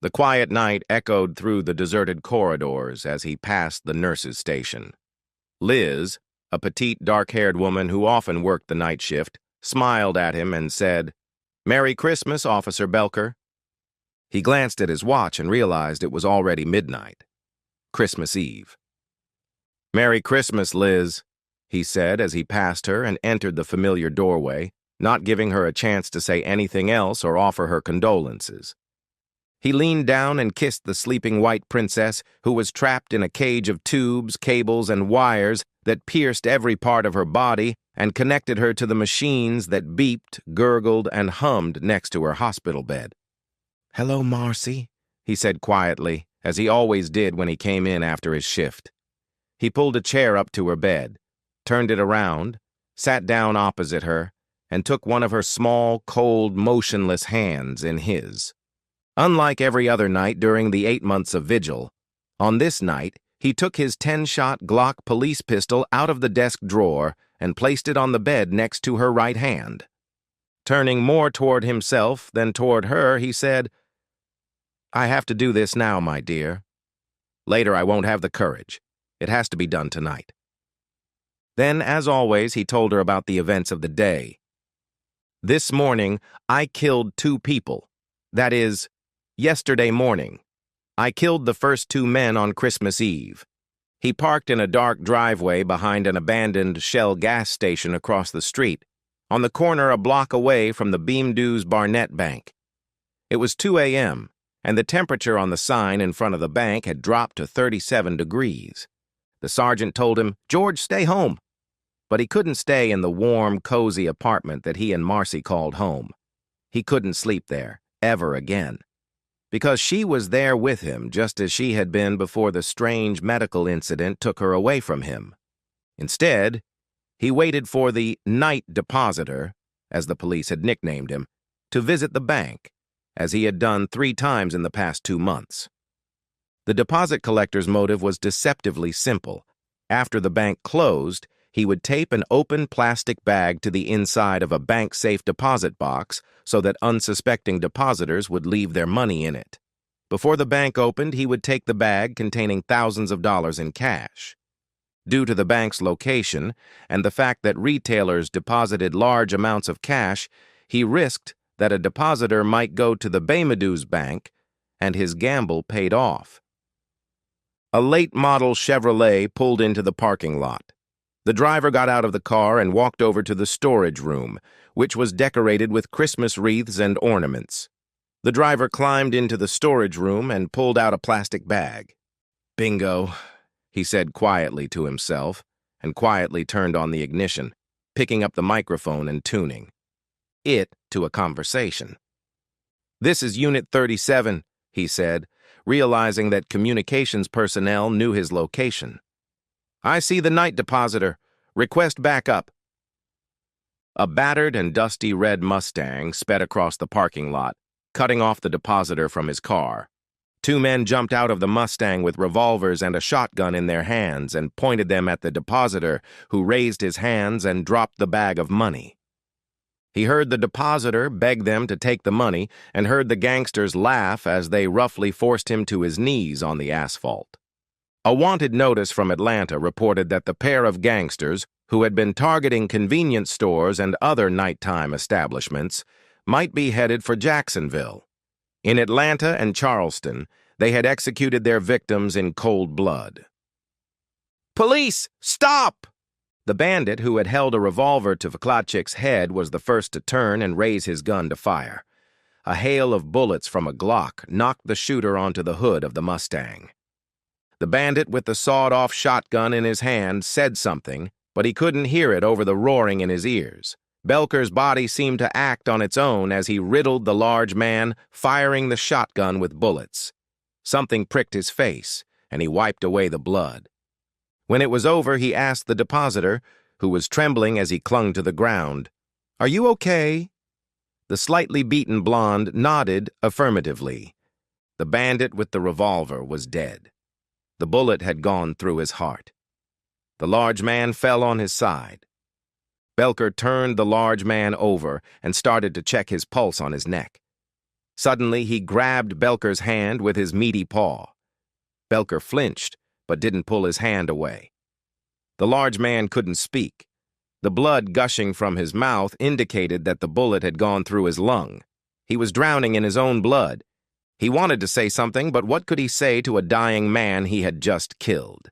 The quiet night echoed through the deserted corridors as he passed the nurse's station. Liz, a petite, dark-haired woman who often worked the night shift, smiled at him and said, "Merry Christmas, Officer Belker." He glanced at his watch and realized it was already midnight. Christmas Eve. "Merry Christmas, Liz," he said as he passed her and entered the familiar doorway, not giving her a chance to say anything else or offer her condolences. He leaned down and kissed the sleeping white princess who was trapped in a cage of tubes, cables, and wires that pierced every part of her body and connected her to the machines that beeped, gurgled, and hummed next to her hospital bed. "Hello, Marcy," he said quietly, as he always did when he came in after his shift. He pulled a chair up to her bed, turned it around, sat down opposite her, and took one of her small, cold, motionless hands in his. Unlike every other night during the 8 months of vigil, on this night he took his 10-shot Glock police pistol out of the desk drawer and placed it on the bed next to her right hand. Turning more toward himself than toward her, he said, "I have to do this now, my dear. Later I won't have the courage. It has to be done tonight." Then, as always, he told her about the events of the day. "This morning, I killed 2 people. That is, yesterday morning. I killed the first 2 men on Christmas Eve." He parked in a dark driveway behind an abandoned Shell gas station across the street, on the corner a block away from the Beamdu's Barnett Bank. It was 2 a.m., and the temperature on the sign in front of the bank had dropped to 37 degrees. The sergeant told him, "George, stay home." But he couldn't stay in the warm, cozy apartment that he and Marcy called home. He couldn't sleep there, ever again. Because she was there with him just as she had been before the strange medical incident took her away from him. Instead, he waited for the night depositor, as the police had nicknamed him, to visit the bank, as he had done 3 times in the past 2 months. The deposit collector's motive was deceptively simple. After the bank closed, he would tape an open plastic bag to the inside of a bank-safe deposit box so that unsuspecting depositors would leave their money in it. Before the bank opened, he would take the bag containing thousands of dollars in cash. Due to the bank's location and the fact that retailers deposited large amounts of cash, he risked that a depositor might go to the Beamdu's bank, and his gamble paid off. A late-model Chevrolet pulled into the parking lot. The driver got out of the car and walked over to the storage room, which was decorated with Christmas wreaths and ornaments. The driver climbed into the storage room and pulled out a plastic bag. "Bingo," he said quietly to himself, and quietly turned on the ignition, picking up the microphone and tuning it to a conversation. "This is Unit 37, he said, realizing that communications personnel knew his location. "I see the night depositor. Request backup." A battered and dusty red Mustang sped across the parking lot, cutting off the depositor from his car. 2 men jumped out of the Mustang with revolvers and a shotgun in their hands and pointed them at the depositor, who raised his hands and dropped the bag of money. He heard the depositor beg them to take the money and heard the gangsters laugh as they roughly forced him to his knees on the asphalt. A wanted notice from Atlanta reported that the pair of gangsters, who had been targeting convenience stores and other nighttime establishments, might be headed for Jacksonville. In Atlanta and Charleston, they had executed their victims in cold blood. "Police, stop!" The bandit who had held a revolver to Vkladchik's head was the first to turn and raise his gun to fire. A hail of bullets from a Glock knocked the shooter onto the hood of the Mustang. The bandit with the sawed-off shotgun in his hand said something, but he couldn't hear it over the roaring in his ears. Belker's body seemed to act on its own as he riddled the large man, firing the shotgun with bullets. Something pricked his face, and he wiped away the blood. When it was over, he asked the depositor, who was trembling as he clung to the ground, "Are you okay?" The slightly beaten blonde nodded affirmatively. The bandit with the revolver was dead. The bullet had gone through his heart. The large man fell on his side. Belker turned the large man over and started to check his pulse on his neck. Suddenly, he grabbed Belker's hand with his meaty paw. Belker flinched, but didn't pull his hand away. The large man couldn't speak. The blood gushing from his mouth indicated that the bullet had gone through his lung. He was drowning in his own blood. He wanted to say something, but what could he say to a dying man he had just killed?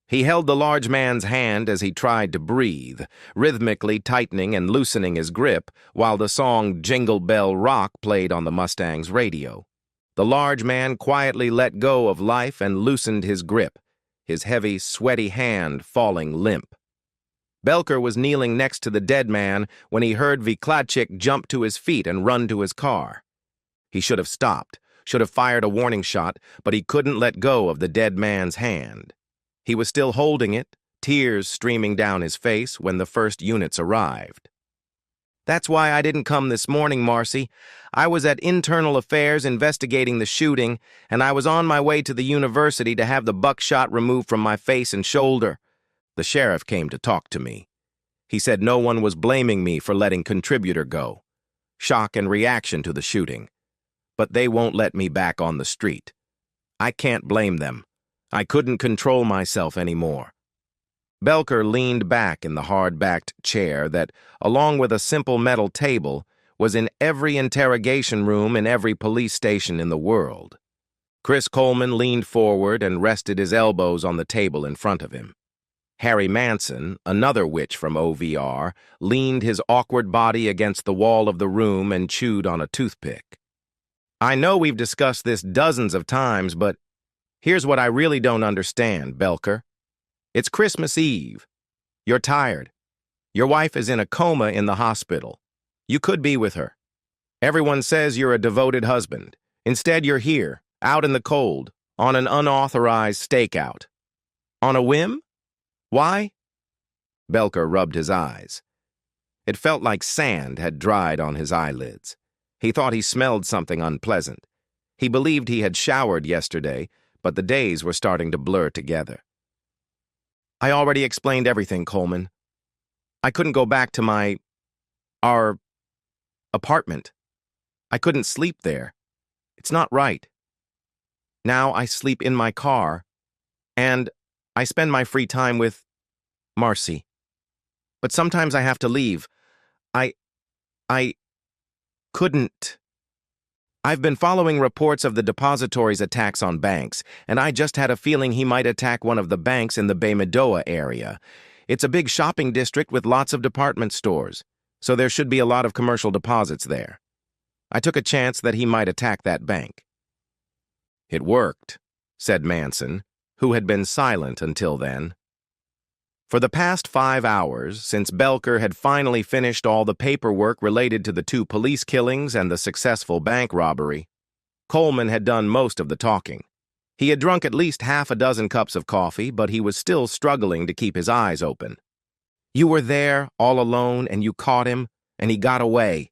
He held the large man's hand as he tried to breathe, rhythmically tightening and loosening his grip while the song Jingle Bell Rock played on the Mustang's radio. The large man quietly let go of life and loosened his grip, his heavy, sweaty hand falling limp. Belker was kneeling next to the dead man when he heard Vikladchik jump to his feet and run to his car. He should have stopped, should have fired a warning shot, but he couldn't let go of the dead man's hand. He was still holding it, tears streaming down his face when the first units arrived. "That's why I didn't come this morning, Marcy. I was at Internal Affairs investigating the shooting, and I was on my way to the university to have the buckshot removed from my face and shoulder. The sheriff came to talk to me. He said no one was blaming me for letting Contributor go. Shock and reaction to the shooting. But they won't let me back on the street. I can't blame them. I couldn't control myself anymore." Belker leaned back in the hard-backed chair that, along with a simple metal table, was in every interrogation room in every police station in the world. Chris Coleman leaned forward and rested his elbows on the table in front of him. Harry Manson, another witch from OVR, leaned his awkward body against the wall of the room and chewed on a toothpick. "I know we've discussed this dozens of times, but here's what I really don't understand, Belker. It's Christmas Eve. You're tired. Your wife is in a coma in the hospital. You could be with her. Everyone says you're a devoted husband. Instead, you're here, out in the cold, on an unauthorized stakeout. On a whim? Why?" Belker rubbed his eyes. It felt like sand had dried on his eyelids. He thought he smelled something unpleasant. He believed he had showered yesterday, but the days were starting to blur together. "I already explained everything, Coleman. I couldn't go back to our apartment. I couldn't sleep there. It's not right. Now I sleep in my car, and I spend my free time with Marcy. But sometimes I have to leave. I couldn't. I've been following reports of the depository's attacks on banks, and I just had a feeling he might attack one of the banks in the Bay Medoa area. It's a big shopping district with lots of department stores, so there should be a lot of commercial deposits there. I took a chance that he might attack that bank." "It worked," said Manson, who had been silent until then. For the past 5 hours, since Belker had finally finished all the paperwork related to the 2 police killings and the successful bank robbery, Coleman had done most of the talking. He had drunk at least half a dozen cups of coffee, but he was still struggling to keep his eyes open. "You were there, all alone, and you caught him, and he got away.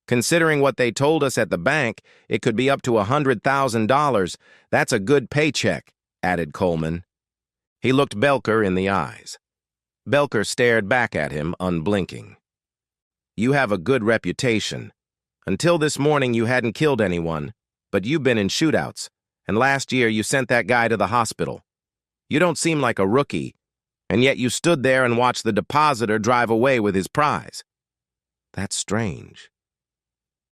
Considering what they told us at the bank, it could be up to $100,000. That's a good paycheck," added Coleman. He looked Belker in the eyes. Belker stared back at him, unblinking. "You have a good reputation. Until this morning you hadn't killed anyone, but you've been in shootouts, and last year you sent that guy to the hospital. You don't seem like a rookie, and yet you stood there and watched the depositor drive away with his prize. That's strange."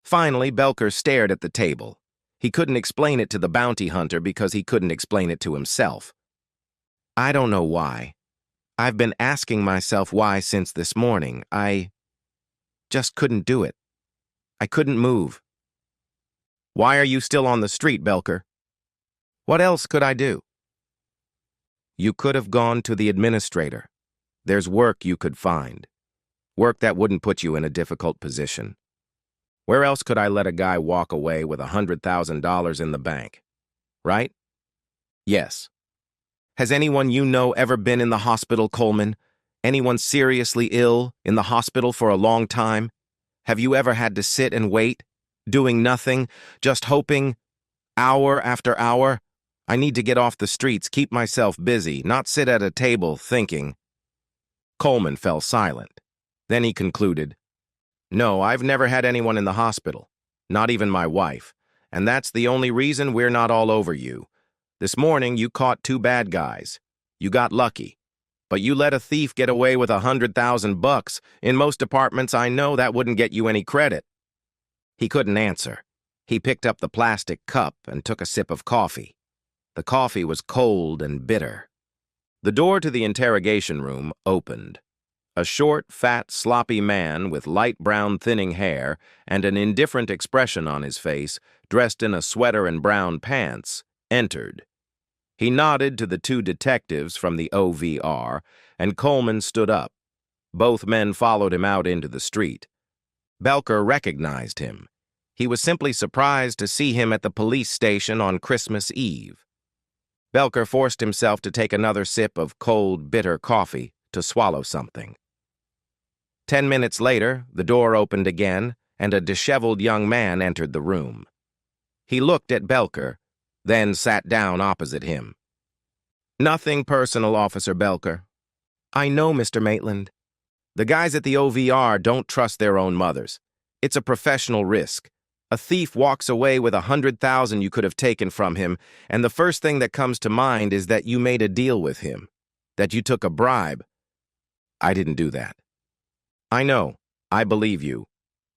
Finally, Belker stared at the table. He couldn't explain it to the bounty hunter because he couldn't explain it to himself. "I don't know why. I've been asking myself why since this morning. I just couldn't do it. I couldn't move." "Why are you still on the street, Belker?" "What else could I do?" "You could have gone to the administrator. There's work you could find. Work that wouldn't put you in a difficult position. Where else could I let a guy walk away with $100,000 in the bank? Right?" "Yes." "Has anyone you know ever been in the hospital, Coleman? Anyone seriously ill, in the hospital for a long time? Have you ever had to sit and wait, doing nothing, just hoping, hour after hour? I need to get off the streets, keep myself busy, not sit at a table thinking." Coleman fell silent. Then he concluded, "No, I've never had anyone in the hospital. Not even my wife. And that's the only reason we're not all over you. This morning, you caught two bad guys. You got lucky. But you let a thief get away with $100,000. In most departments I know that wouldn't get you any credit. He couldn't answer. He picked up the plastic cup and took a sip of coffee. The coffee was cold and bitter. The door to the interrogation room opened. A short, fat, sloppy man with light brown thinning hair and an indifferent expression on his face, dressed in a sweater and brown pants, entered. He nodded to the two detectives from the OVR, and Coleman stood up. Both men followed him out into the street. Belker recognized him. He was simply surprised to see him at the police station on Christmas Eve. Belker forced himself to take another sip of cold, bitter coffee to swallow something. 10 minutes later, the door opened again, and a disheveled young man entered the room. He looked at Belker, then sat down opposite him. "Nothing personal, Officer Belker. I know, Mr. Maitland. The guys at the OVR don't trust their own mothers. It's a professional risk. A thief walks away with $100,000 you could have taken from him, and the first thing that comes to mind is that you made a deal with him, that you took a bribe. I didn't do that. I know. I believe you.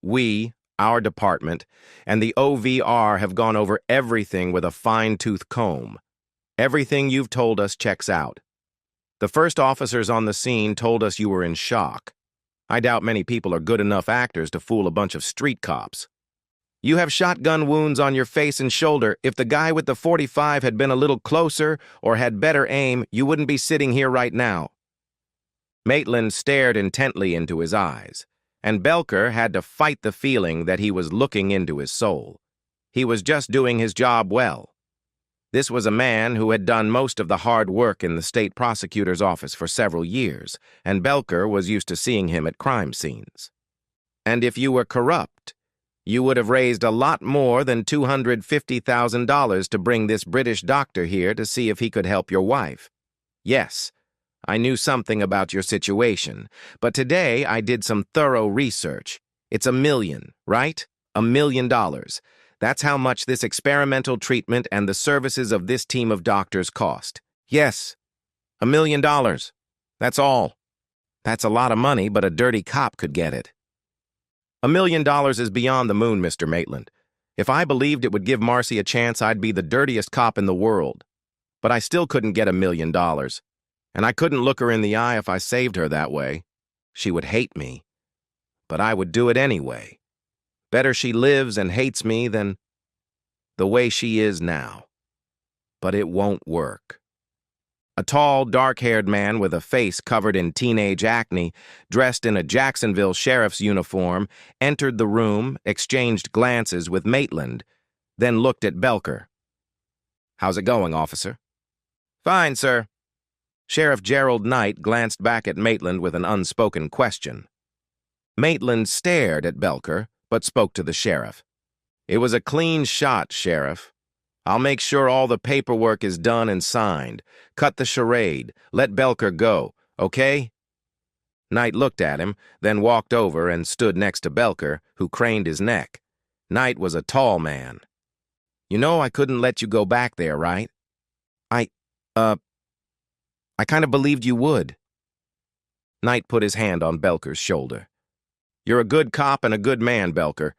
We, our department, and the OVR have gone over everything with a fine-tooth comb. Everything you've told us checks out. The first officers on the scene told us you were in shock. I doubt many people are good enough actors to fool a bunch of street cops. You have shotgun wounds on your face and shoulder. If the guy with the .45 had been a little closer or had better aim, you wouldn't be sitting here right now." Maitland stared intently into his eyes, and Belker had to fight the feeling that he was looking into his soul. He was just doing his job well. This was a man who had done most of the hard work in the state prosecutor's office for several years, and Belker was used to seeing him at crime scenes. And if you were corrupt, you would have raised a lot more than $250,000 to bring this British doctor here to see if he could help your wife. Yes, I knew something about your situation, but today I did some thorough research. It's $1 million, right? $1 million. That's how much this experimental treatment and the services of this team of doctors cost. Yes, $1 million. That's all. That's a lot of money, but a dirty cop could get it. $1 million is beyond the moon, Mr. Maitland. If I believed it would give Marcy a chance, I'd be the dirtiest cop in the world. But I still couldn't get $1 million. And I couldn't look her in the eye if I saved her that way. She would hate me. But I would do it anyway. Better she lives and hates me than the way she is now. But it won't work. A tall, dark-haired man with a face covered in teenage acne, dressed in a Jacksonville sheriff's uniform, entered the room, exchanged glances with Maitland, then looked at Belker. "How's it going, officer?" "Fine, sir." Sheriff Gerald Knight glanced back at Maitland with an unspoken question. Maitland stared at Belker, but spoke to the sheriff. "It was a clean shot, Sheriff. I'll make sure all the paperwork is done and signed. Cut the charade. Let Belker go, okay?" Knight looked at him, then walked over and stood next to Belker, who craned his neck. Knight was a tall man. "You know I couldn't let you go back there, right?" I kind of believed you would." Knight put his hand on Belker's shoulder. "You're a good cop and a good man, Belker.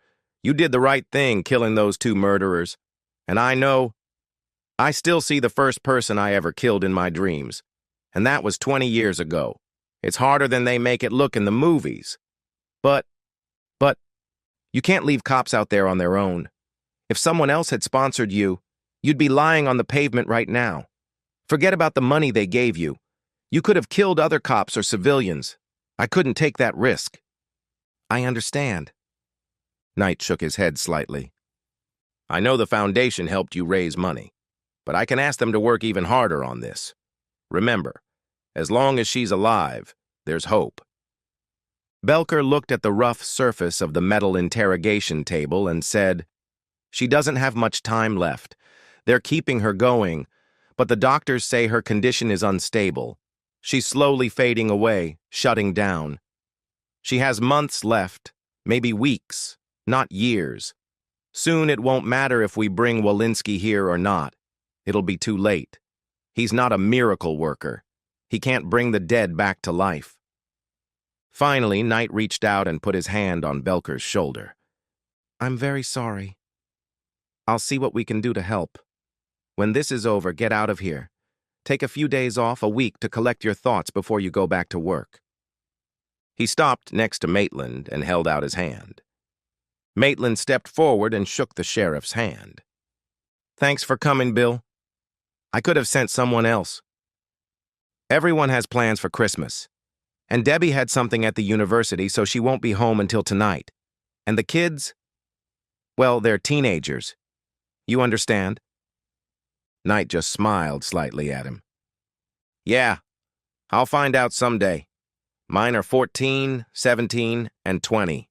You did the right thing killing those two murderers. And I still see the first person I ever killed in my dreams. And that was 20 years ago. It's harder than they make it look in the movies. But, you can't leave cops out there on their own. If someone else had sponsored you, you'd be lying on the pavement right now. Forget about the money they gave you. You could have killed other cops or civilians. I couldn't take that risk." "I understand." Knight shook his head slightly. "I know the foundation helped you raise money, but I can ask them to work even harder on this. Remember, as long as she's alive, there's hope." Belker looked at the rough surface of the metal interrogation table and said, "She doesn't have much time left. They're keeping her going, but the doctors say her condition is unstable. She's slowly fading away, shutting down. She has months left, maybe weeks, not years. Soon it won't matter if we bring Walensky here or not. It'll be too late. He's not a miracle worker. He can't bring the dead back to life. Finally, Knight reached out and put his hand on Belker's shoulder. I'm very sorry. I'll see what we can do to help. When this is over, get out of here. Take a few days off, a week, to collect your thoughts before you go back to work. He stopped next to Maitland and held out his hand. Maitland stepped forward and shook the sheriff's hand. Thanks for coming, Bill. I could have sent someone else. Everyone has plans for Christmas. And Debbie had something at the university, so she won't be home until tonight. And the kids? Well, they're teenagers. You understand? Knight just smiled slightly at him. Yeah, I'll find out someday. Mine are 14, 17, and 20.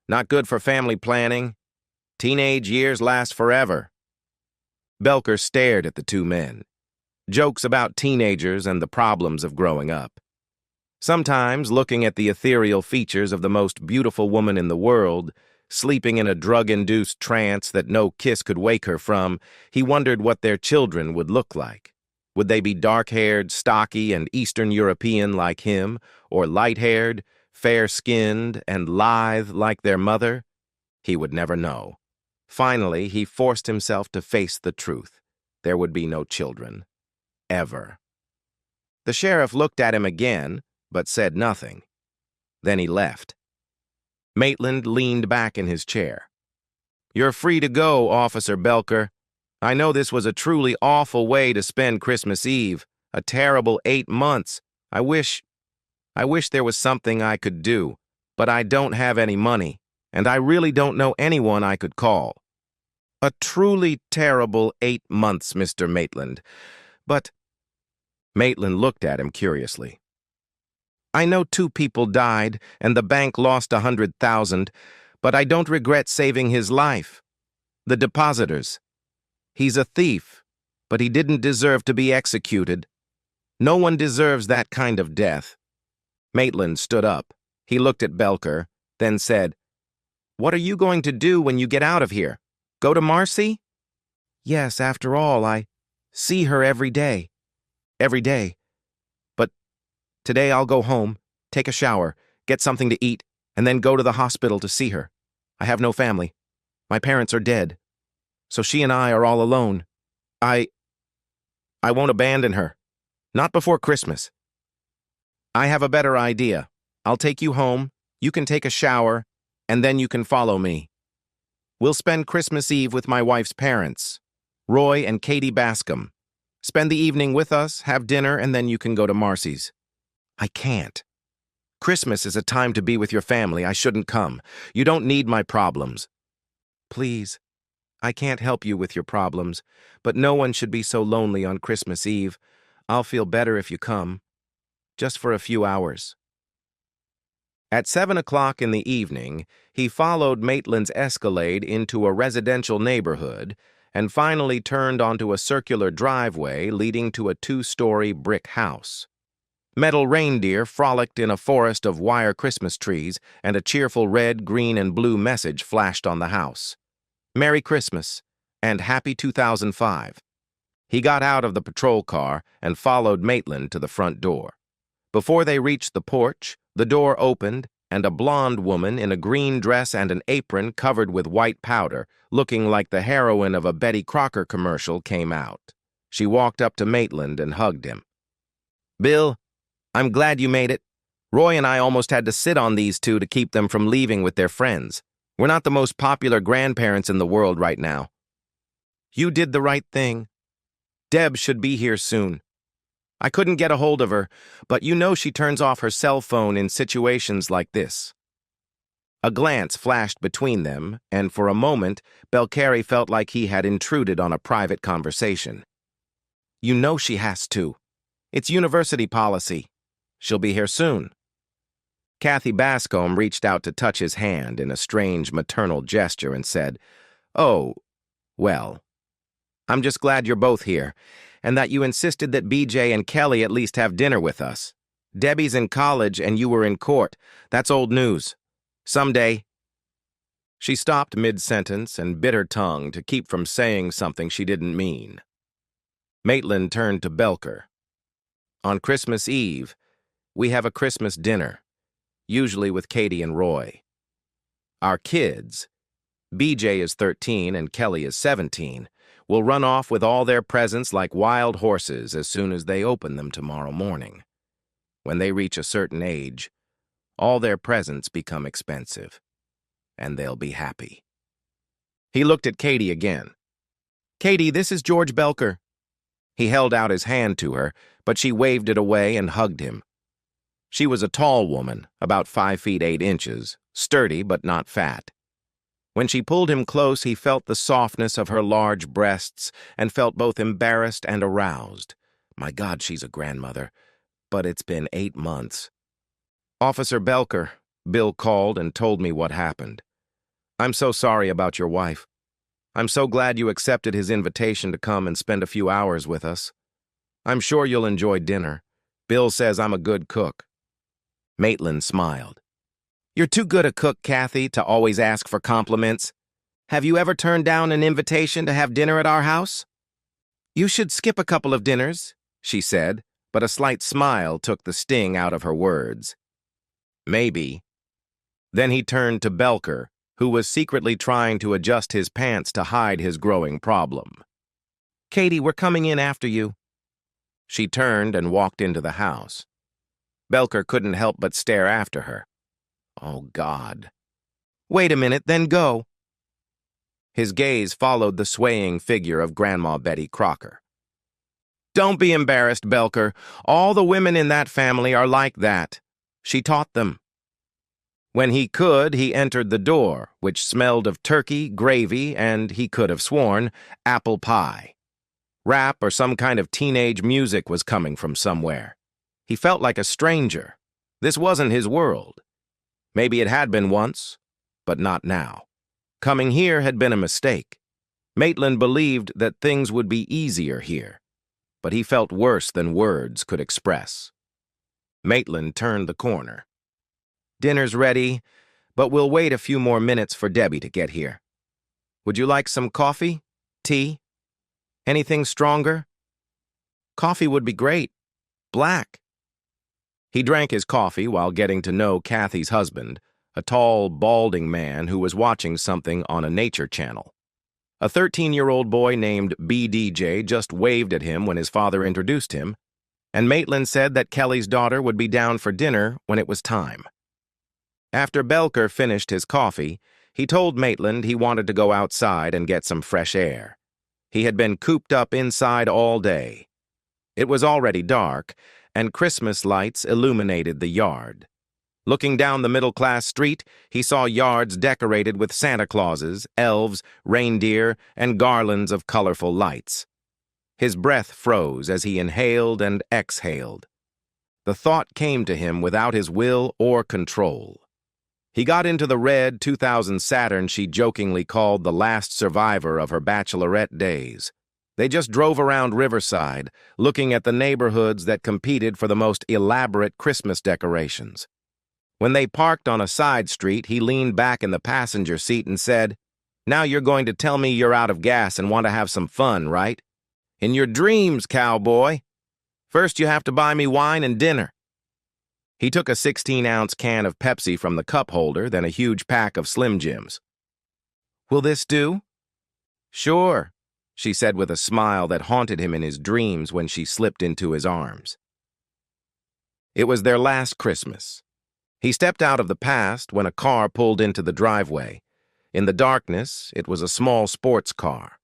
Not good for family planning. Teenage years last forever. Belker stared at the two men. Jokes about teenagers and the problems of growing up. Sometimes, looking at the ethereal features of the most beautiful woman in the world, sleeping in a drug-induced trance that no kiss could wake her from, he wondered what their children would look like. Would they be dark-haired, stocky, and Eastern European like him, or light-haired, fair-skinned, and lithe like their mother? He would never know. Finally, he forced himself to face the truth. There would be no children. Ever. The sheriff looked at him again, but said nothing. Then he left. Maitland leaned back in his chair. You're free to go, Officer Belker. I know this was a truly awful way to spend Christmas Eve, a terrible 8 months. I wish there was something I could do, but I don't have any money, and I really don't know anyone I could call. A truly terrible 8 months, Mr. Maitland. But Maitland looked at him curiously. I know 2 people died, and the bank lost 100,000, but I don't regret saving his life. The depositors. He's a thief, but he didn't deserve to be executed. No one deserves that kind of death. Maitland stood up. He looked at Belker, then said, What are you going to do when you get out of here? Go to Marcy? Yes, after all, I see her every day. Every day. But today I'll go home, take a shower, get something to eat, and then go to the hospital to see her. I have no family. My parents are dead. So she and I are all alone. I won't abandon her. Not before Christmas. I have a better idea. I'll take you home, you can take a shower, and then you can follow me. We'll spend Christmas Eve with my wife's parents, Roy and Katie Bascom. Spend the evening with us, have dinner, and then you can go to Marcy's. I can't. Christmas is a time to be with your family. I shouldn't come. You don't need my problems. Please, I can't help you with your problems, but no one should be so lonely on Christmas Eve. I'll feel better if you come. Just for a few hours. At 7 o'clock in the evening, he followed Maitland's Escalade into a residential neighborhood and finally turned onto a circular driveway leading to a 2-story brick house. Metal reindeer frolicked in a forest of wire Christmas trees, and a cheerful red, green, and blue message flashed on the house. Merry Christmas, and Happy 2005. He got out of the patrol car and followed Maitland to the front door. Before they reached the porch, the door opened, and a blonde woman in a green dress and an apron covered with white powder, looking like the heroine of a Betty Crocker commercial, came out. She walked up to Maitland and hugged him. Bill, I'm glad you made it. Roy and I almost had to sit on these 2 to keep them from leaving with their friends. We're not the most popular grandparents in the world right now. You did the right thing. Deb should be here soon. I couldn't get a hold of her, but you know she turns off her cell phone in situations like this. A glance flashed between them, and for a moment, Belcari felt like he had intruded on a private conversation. You know she has to. It's university policy. She'll be here soon. Kathy Bascom reached out to touch his hand in a strange maternal gesture and said, Oh, well, I'm just glad you're both here, and that you insisted that BJ and Kelly at least have dinner with us. Debbie's in college and you were in court. That's old news. Someday. She stopped mid-sentence and bit her tongue to keep from saying something she didn't mean. Maitland turned to Belker. On Christmas Eve, we have a Christmas dinner, usually with Katie and Roy. Our kids, BJ is 13 and Kelly is 17, will run off with all their presents like wild horses as soon as they open them tomorrow morning. When they reach a certain age, all their presents become expensive, and they'll be happy. He looked at Katie again. "Katie, this is George Belker." He held out his hand to her, but she waved it away and hugged him. She was a tall woman, about 5 feet 8 inches, sturdy but not fat. When she pulled him close, he felt the softness of her large breasts and felt both embarrassed and aroused. My God, she's a grandmother. But it's been 8 months. "Officer Belker," Bill called and told me what happened. "I'm so sorry about your wife. I'm so glad you accepted his invitation to come and spend a few hours with us. I'm sure you'll enjoy dinner. Bill says I'm a good cook." Maitland smiled. "You're too good a cook, Kathy, to always ask for compliments. Have you ever turned down an invitation to have dinner at our house?" "You should skip a couple of dinners," she said, but a slight smile took the sting out of her words. "Maybe." Then he turned to Belker, who was secretly trying to adjust his pants to hide his growing problem. "Katie, we're coming in after you." She turned and walked into the house. Belker couldn't help but stare after her. Oh, God. "Wait a minute, then go." His gaze followed the swaying figure of Grandma Betty Crocker. "Don't be embarrassed, Belker. All the women in that family are like that. She taught them." When he could, he entered the door, which smelled of turkey, gravy, and, he could have sworn, apple pie. Rap or some kind of teenage music was coming from somewhere. He felt like a stranger. This wasn't his world. Maybe it had been once, but not now. Coming here had been a mistake. Maitland believed that things would be easier here, but he felt worse than words could express. Maitland turned the corner. "Dinner's ready, but we'll wait a few more minutes for Debbie to get here. Would you like some coffee? Tea? Anything stronger?" "Coffee would be great. Black." He drank his coffee while getting to know Kathy's husband, a tall, balding man who was watching something on a nature channel. A 13-year-old boy named BDJ just waved at him when his father introduced him, and Maitland said that Kelly's daughter would be down for dinner when it was time. After Belker finished his coffee, he told Maitland he wanted to go outside and get some fresh air. He had been cooped up inside all day. It was already dark, and Christmas lights illuminated the yard. Looking down the middle-class street, he saw yards decorated with Santa Clauses, elves, reindeer, and garlands of colorful lights. His breath froze as he inhaled and exhaled. The thought came to him without his will or control. He got into the red 2000 Saturn she jokingly called the last survivor of her bachelorette days. They just drove around Riverside, looking at the neighborhoods that competed for the most elaborate Christmas decorations. When they parked on a side street, he leaned back in the passenger seat and said, "Now you're going to tell me you're out of gas and want to have some fun, right? In your dreams, cowboy. First you have to buy me wine and dinner." He took a 16-ounce can of Pepsi from the cup holder, then a huge pack of Slim Jims. "Will this do?" "Sure," she said with a smile that haunted him in his dreams when she slipped into his arms. It was their last Christmas. He stepped out of the past when a car pulled into the driveway. In the darkness, it was a small sports car.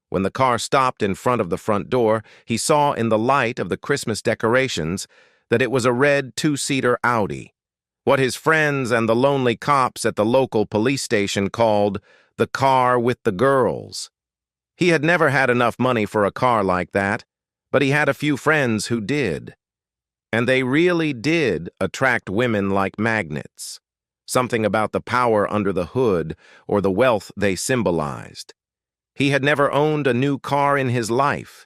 When the car stopped in front of the front door, he saw in the light of the Christmas decorations that it was a red 2-seater Audi, what his friends and the lonely cops at the local police station called the car with the girls. He had never had enough money for a car like that, but he had a few friends who did. And they really did attract women like magnets. Something about the power under the hood or the wealth they symbolized. He had never owned a new car in his life.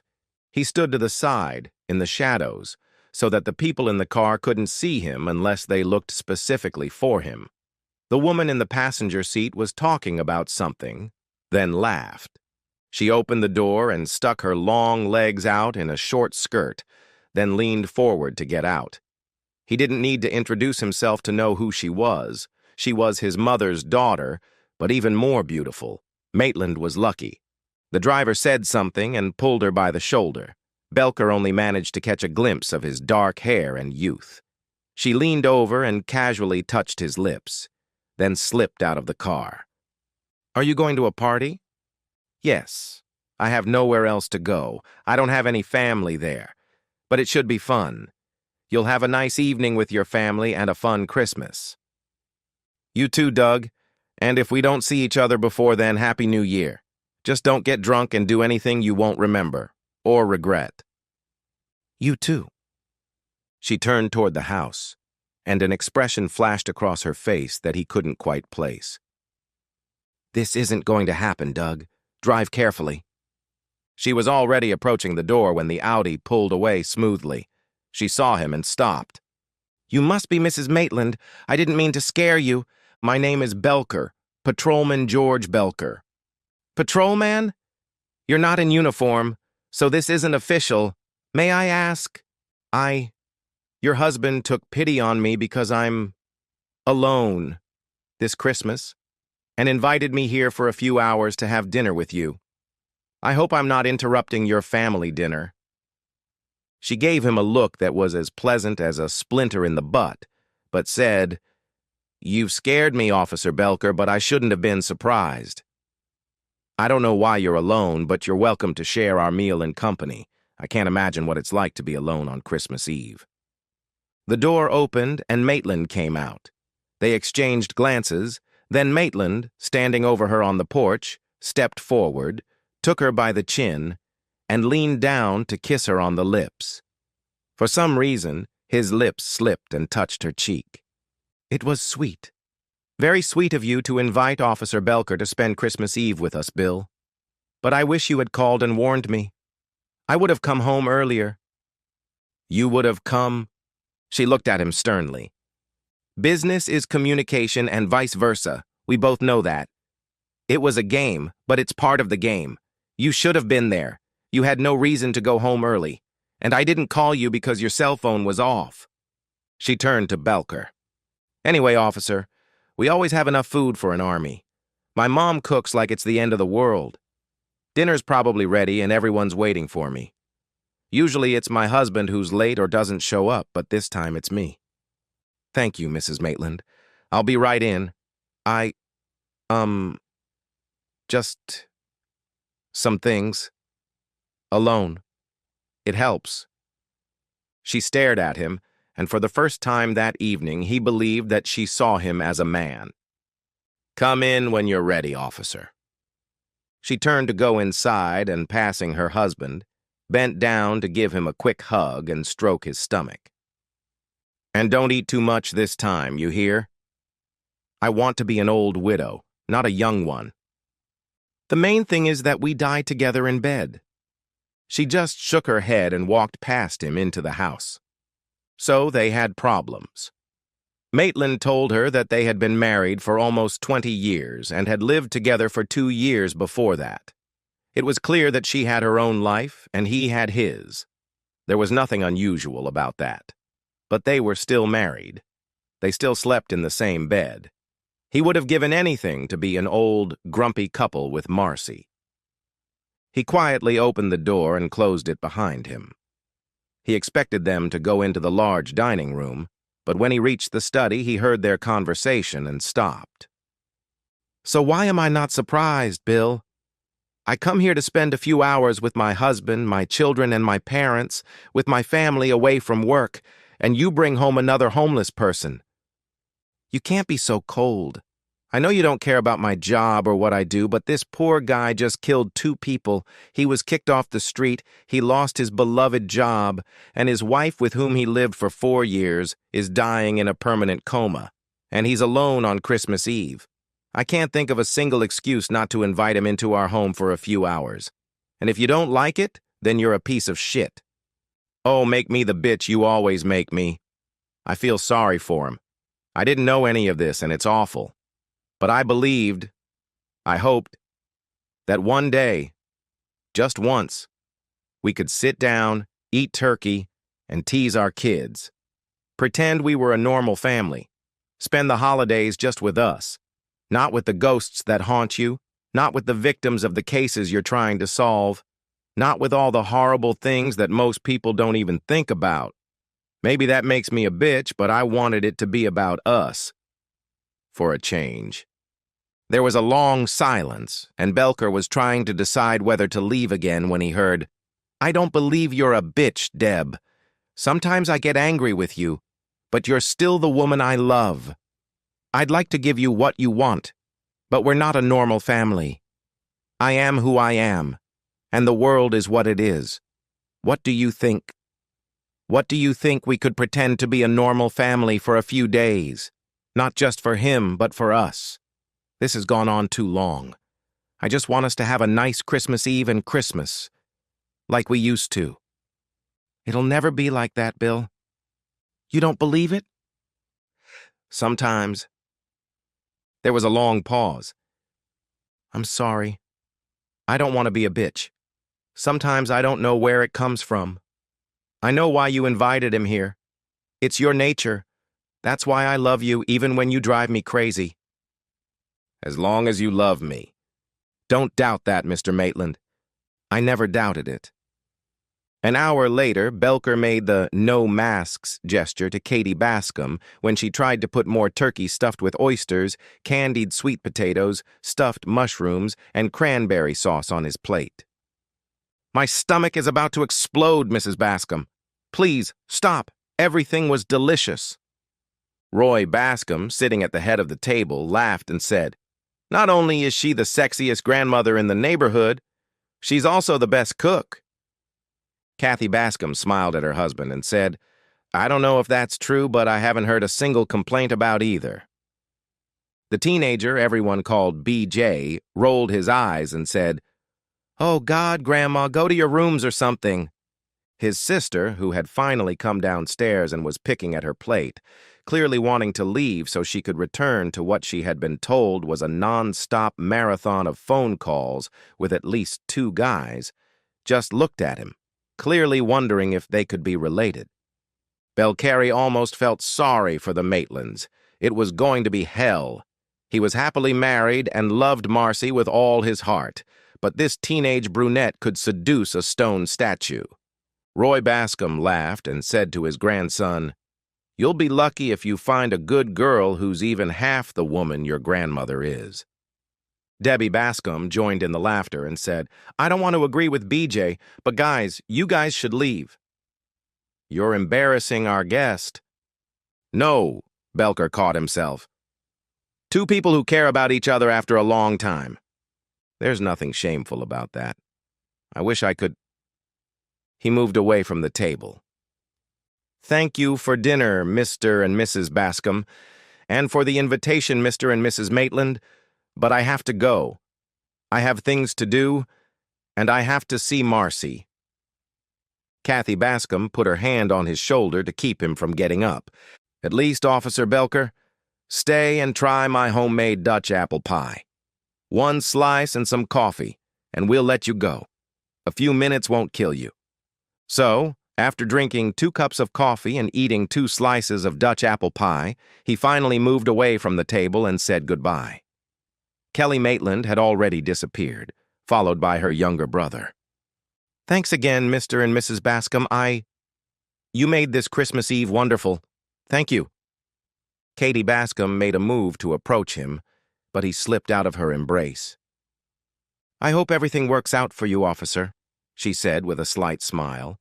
He stood to the side, in the shadows, so that the people in the car couldn't see him unless they looked specifically for him. The woman in the passenger seat was talking about something, then laughed. She opened the door and stuck her long legs out in a short skirt, then leaned forward to get out. He didn't need to introduce himself to know who she was. She was his mother's daughter, but even more beautiful. Maitland was lucky. The driver said something and pulled her by the shoulder. Belker only managed to catch a glimpse of his dark hair and youth. She leaned over and casually touched his lips, then slipped out of the car. "Are you going to a party?" "Yes. I have nowhere else to go. I don't have any family there. But it should be fun. You'll have a nice evening with your family and a fun Christmas." "You too, Doug. And if we don't see each other before then, Happy New Year. Just don't get drunk and do anything you won't remember or regret." "You too." She turned toward the house, and an expression flashed across her face that he couldn't quite place. "This isn't going to happen, Doug. Drive carefully." She was already approaching the door when the Audi pulled away smoothly. She saw him and stopped. "You must be Mrs. Maitland. I didn't mean to scare you. My name is Belker, Patrolman George Belker." "Patrolman? You're not in uniform, so this isn't official. May I ask?" Your husband took pity on me because I'm alone this Christmas and invited me here for a few hours to have dinner with you. I hope I'm not interrupting your family dinner." She gave him a look that was as pleasant as a splinter in the butt, but said, "You've scared me, Officer Belker, but I shouldn't have been surprised. I don't know why you're alone, but you're welcome to share our meal in company. I can't imagine what it's like to be alone on Christmas Eve." The door opened and Maitland came out. They exchanged glances, then Maitland, standing over her on the porch, stepped forward, took her by the chin, and leaned down to kiss her on the lips. For some reason, his lips slipped and touched her cheek. "It was sweet. Very sweet of you to invite Officer Belker to spend Christmas Eve with us, Bill. But I wish you had called and warned me. I would have come home earlier." "You would have come?" She looked at him sternly. "Business is communication and vice versa. We both know that. It was a game, but it's part of the game. You should have been there. You had no reason to go home early. And I didn't call you because your cell phone was off." She turned to Belker. "Anyway, officer, we always have enough food for an army. My mom cooks like it's the end of the world. Dinner's probably ready and everyone's waiting for me. Usually it's my husband who's late or doesn't show up, but this time it's me." "Thank you, Mrs. Maitland. I'll be right in. Just some things. Alone. It helps." She stared at him, and for the first time that evening he believed that she saw him as a man. "Come in when you're ready, officer." She turned to go inside and, passing her husband, bent down to give him a quick hug and stroke his stomach. "And don't eat too much this time, you hear? I want to be an old widow, not a young one. The main thing is that we die together in bed." She just shook her head and walked past him into the house. So they had problems. Maitland told her that they had been married for almost 20 years and had lived together for 2 years before that. It was clear that she had her own life and he had his. There was nothing unusual about that. But they were still married. They still slept in the same bed. He would have given anything to be an old, grumpy couple with Marcy. He quietly opened the door and closed it behind him. He expected them to go into the large dining room, but when he reached the study, he heard their conversation and stopped. "So why am I not surprised, Bill? I come here to spend a few hours with my husband, my children, and my parents, with my family away from work, and you bring home another homeless person. You can't be so cold. I know you don't care about my job or what I do, but this poor guy just killed 2 people. He was kicked off the street, he lost his beloved job, and his wife, with whom he lived for 4 years, is dying in a permanent coma, and he's alone on Christmas Eve. I can't think of a single excuse not to invite him into our home for a few hours. And if you don't like it, then you're a piece of shit. Oh, make me the bitch you always make me. I feel sorry for him. I didn't know any of this, and it's awful. But I believed, I hoped, that one day, just once, we could sit down, eat turkey, and tease our kids. Pretend we were a normal family. Spend the holidays just with us. Not with the ghosts that haunt you, not with the victims of the cases you're trying to solve, not with all the horrible things that most people don't even think about. Maybe that makes me a bitch, but I wanted it to be about us. For a change. There was a long silence, and Belker was trying to decide whether to leave again when he heard, "I don't believe you're a bitch, Deb. Sometimes I get angry with you, but you're still the woman I love. I'd like to give you what you want, but we're not a normal family. I am who I am, and the world is what it is. What do you think? What do you think we could pretend to be a normal family for a few days? Not just for him, but for us. This has gone on too long. I just want us to have a nice Christmas Eve and Christmas, like we used to." "It'll never be like that, Bill. You don't believe it?" "Sometimes." There was a long pause. "I'm sorry. I don't want to be a bitch. Sometimes I don't know where it comes from. I know why you invited him here. It's your nature. That's why I love you even when you drive me crazy." "As long as you love me." "Don't doubt that, Mr. Maitland. I never doubted it." An hour later, Belker made the "no masks" gesture to Katie Bascom when she tried to put more turkey stuffed with oysters, candied sweet potatoes, stuffed mushrooms, and cranberry sauce on his plate. "My stomach is about to explode, Mrs. Bascom. Please, stop. Everything was delicious." Roy Bascom, sitting at the head of the table, laughed and said, "Not only is she the sexiest grandmother in the neighborhood, she's also the best cook." Kathy Bascom smiled at her husband and said, "I don't know if that's true, but I haven't heard a single complaint about either." The teenager everyone called BJ rolled his eyes and said, "Oh God, Grandma, go to your rooms or something." His sister, who had finally come downstairs and was picking at her plate, clearly wanting to leave so she could return to what she had been told was a non-stop marathon of phone calls with at least 2 guys, just looked at him, clearly wondering if they could be related. Belcary almost felt sorry for the Maitlands. It was going to be hell. He was happily married and loved Marcy with all his heart, but this teenage brunette could seduce a stone statue. Roy Bascom laughed and said to his grandson, "You'll be lucky if you find a good girl who's even half the woman your grandmother is." Debbie Bascom joined in the laughter and said, "I don't want to agree with BJ, but guys, you guys should leave." "You're embarrassing our guest." "No," Belker caught himself. "Two people who care about each other after a long time. There's nothing shameful about that. I wish I could—" He moved away from the table. "Thank you for dinner, Mr. and Mrs. Bascom, and for the invitation, Mr. and Mrs. Maitland, but I have to go. I have things to do, and I have to see Marcy." Kathy Bascom put her hand on his shoulder to keep him from getting up. "At least, Officer Belker, stay and try my homemade Dutch apple pie. 1 slice and some coffee, and we'll let you go. A few minutes won't kill you." So, after drinking 2 cups of coffee and eating 2 slices of Dutch apple pie, he finally moved away from the table and said goodbye. Kelly Maitland had already disappeared, followed by her younger brother. "Thanks again, Mr. and Mrs. Bascom. You made this Christmas Eve wonderful. Thank you." Katie Bascom made a move to approach him, but he slipped out of her embrace. "I hope everything works out for you, officer," she said with a slight smile.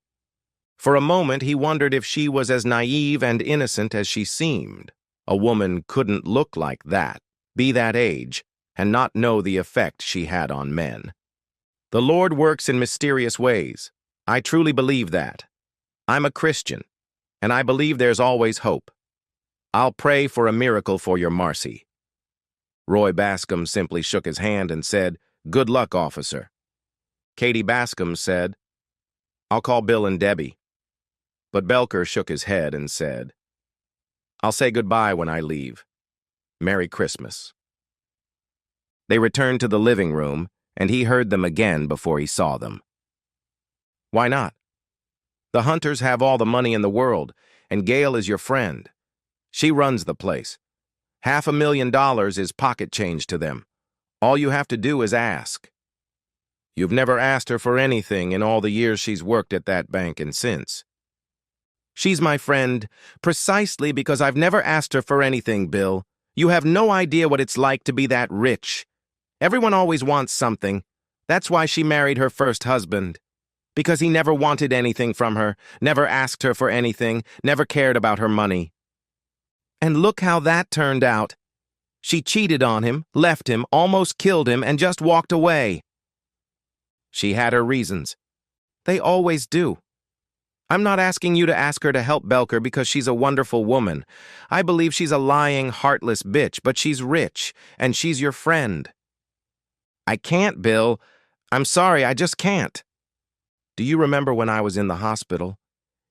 For a moment, he wondered if she was as naive and innocent as she seemed. A woman couldn't look like that, be that age, and not know the effect she had on men. The Lord works in mysterious ways. I truly believe that. I'm a Christian, and I believe there's always hope. I'll pray for a miracle for your Marcy." Roy Bascom simply shook his hand and said, "Good luck, officer." Katie Bascom said, "I'll call Bill and Debbie." But Belker shook his head and said, "I'll say goodbye when I leave. Merry Christmas." They returned to the living room, and he heard them again before he saw them. Why not? The Hunters have all the money in the world, and Gail is your friend. She runs the place. $500,000 is pocket change to them. All you have to do is ask. You've never asked her for anything in all the years she's worked at that bank and since. She's my friend precisely because I've never asked her for anything, Bill. You have no idea what it's like to be that rich. Everyone always wants something. That's why she married her first husband. Because he never wanted anything from her, never asked her for anything, never cared about her money. And look how that turned out. She cheated on him, left him, almost killed him, and just walked away. She had her reasons. They always do. I'm not asking you to ask her to help Belker because she's a wonderful woman. I believe she's a lying, heartless bitch, but she's rich, and she's your friend. I can't, Bill. I'm sorry, I just can't. Do you remember when I was in the hospital?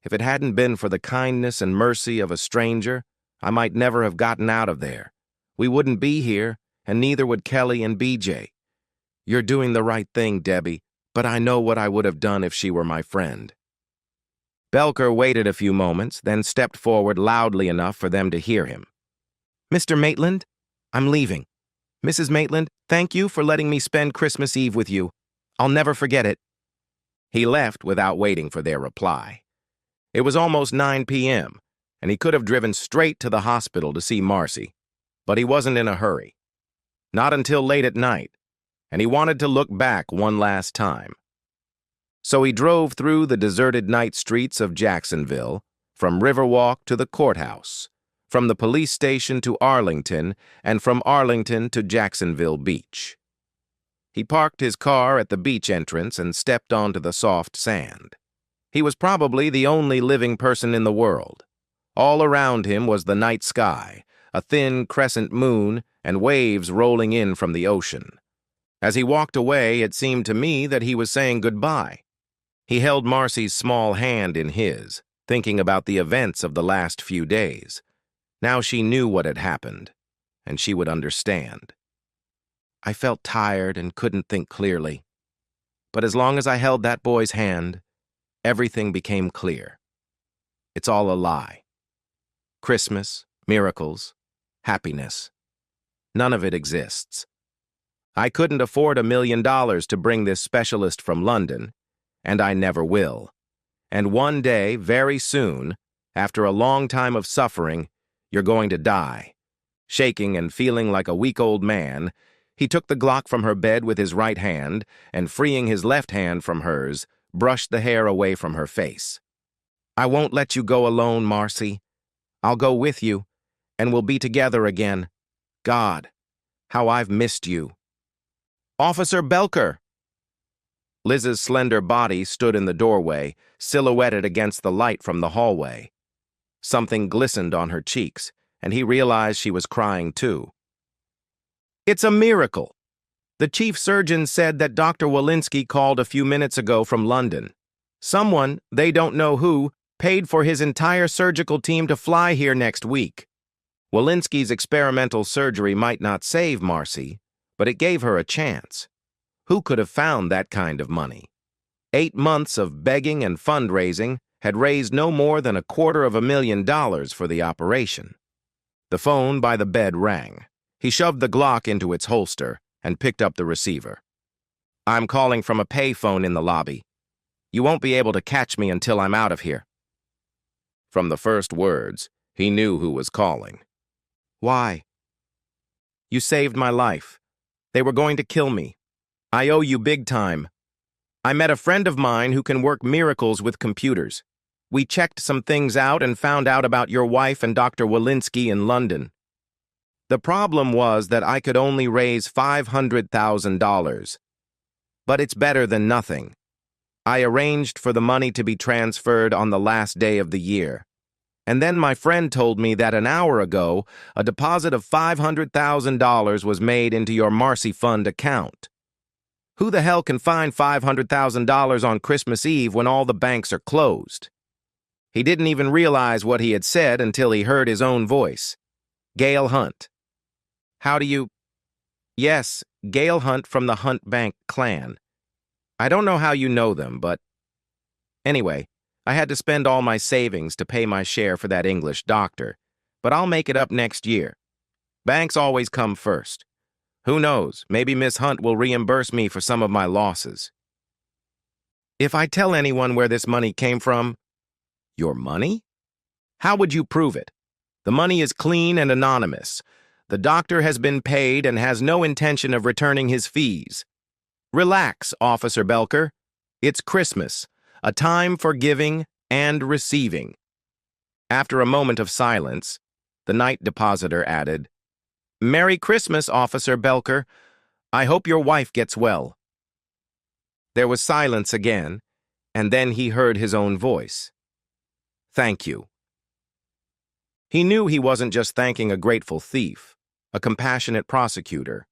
If it hadn't been for the kindness and mercy of a stranger, I might never have gotten out of there. We wouldn't be here, and neither would Kelly and BJ. You're doing the right thing, Debbie, but I know what I would have done if she were my friend. Belker waited a few moments, then stepped forward loudly enough for them to hear him. Mr. Maitland, I'm leaving. Mrs. Maitland, thank you for letting me spend Christmas Eve with you. I'll never forget it. He left without waiting for their reply. It was almost 9 p.m., and he could have driven straight to the hospital to see Marcy, but he wasn't in a hurry. Not until late at night, and he wanted to look back one last time. So he drove through the deserted night streets of Jacksonville, from Riverwalk to the courthouse, from the police station to Arlington, and from Arlington to Jacksonville Beach. He parked his car at the beach entrance and stepped onto the soft sand. He was probably the only living person in the world. All around him was the night sky, a thin crescent moon, and waves rolling in from the ocean. As he walked away, it seemed to me that he was saying goodbye. He held Marcy's small hand in his, thinking about the events of the last few days. Now she knew what had happened, and she would understand. I felt tired and couldn't think clearly. But as long as I held that boy's hand, everything became clear. It's all a lie. Christmas, miracles, happiness. None of it exists. I couldn't afford $1 million to bring this specialist from London, and I never will. And one day, very soon, after a long time of suffering, you're going to die. Shaking and feeling like a weak old man, he took the Glock from her bed with his right hand and, freeing his left hand from hers, brushed the hair away from her face. I won't let you go alone, Marcy. I'll go with you, and we'll be together again. God, how I've missed you. Officer Belker! Liz's slender body stood in the doorway, silhouetted against the light from the hallway. Something glistened on her cheeks, and he realized she was crying too. It's a miracle. The chief surgeon said that Dr. Walensky called a few minutes ago from London. Someone, they don't know who, paid for his entire surgical team to fly here next week. Walensky's experimental surgery might not save Marcy, but it gave her a chance. Who could have found that kind of money? 8 months of begging and fundraising had raised no more than $250,000 for the operation. The phone by the bed rang. He shoved the Glock into its holster and picked up the receiver. I'm calling from a payphone in the lobby. You won't be able to catch me until I'm out of here. From the first words, he knew who was calling. Why? You saved my life. They were going to kill me. I owe you big time. I met a friend of mine who can work miracles with computers. We checked some things out and found out about your wife and Dr. Walensky in London. The problem was that I could only raise $500,000. But it's better than nothing. I arranged for the money to be transferred on the last day of the year. And then my friend told me that an hour ago, a deposit of $500,000 was made into your Marcy Fund account. Who the hell can find $500,000 on Christmas Eve when all the banks are closed? He didn't even realize what he had said until he heard his own voice. Gail Hunt. How do you... Yes, Gale Hunt from the Hunt Bank clan. I don't know how you know them, but anyway, I had to spend all my savings to pay my share for that English doctor, but I'll make it up next year. Banks always come first. Who knows, maybe Miss Hunt will reimburse me for some of my losses. If I tell anyone where this money came from, your money? How would you prove it? The money is clean and anonymous. The doctor has been paid and has no intention of returning his fees. Relax, Officer Belker. It's Christmas, a time for giving and receiving. After a moment of silence, the night depositor added, Merry Christmas, Officer Belker. I hope your wife gets well. There was silence again, and then he heard his own voice. Thank you. He knew he wasn't just thanking a grateful thief, a compassionate prosecutor,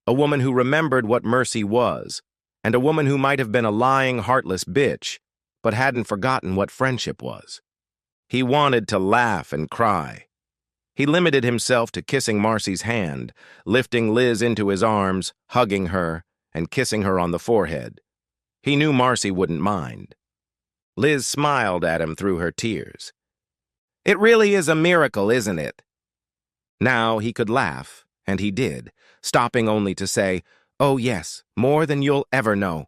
a woman who remembered what mercy was, and a woman who might have been a lying, heartless bitch, but hadn't forgotten what friendship was. He wanted to laugh and cry. He limited himself to kissing Marcy's hand, lifting Liz into his arms, hugging her, and kissing her on the forehead. He knew Marcy wouldn't mind. Liz smiled at him through her tears. It really is a miracle, isn't it? Now he could laugh, and he did, stopping only to say, Oh yes, more than you'll ever know.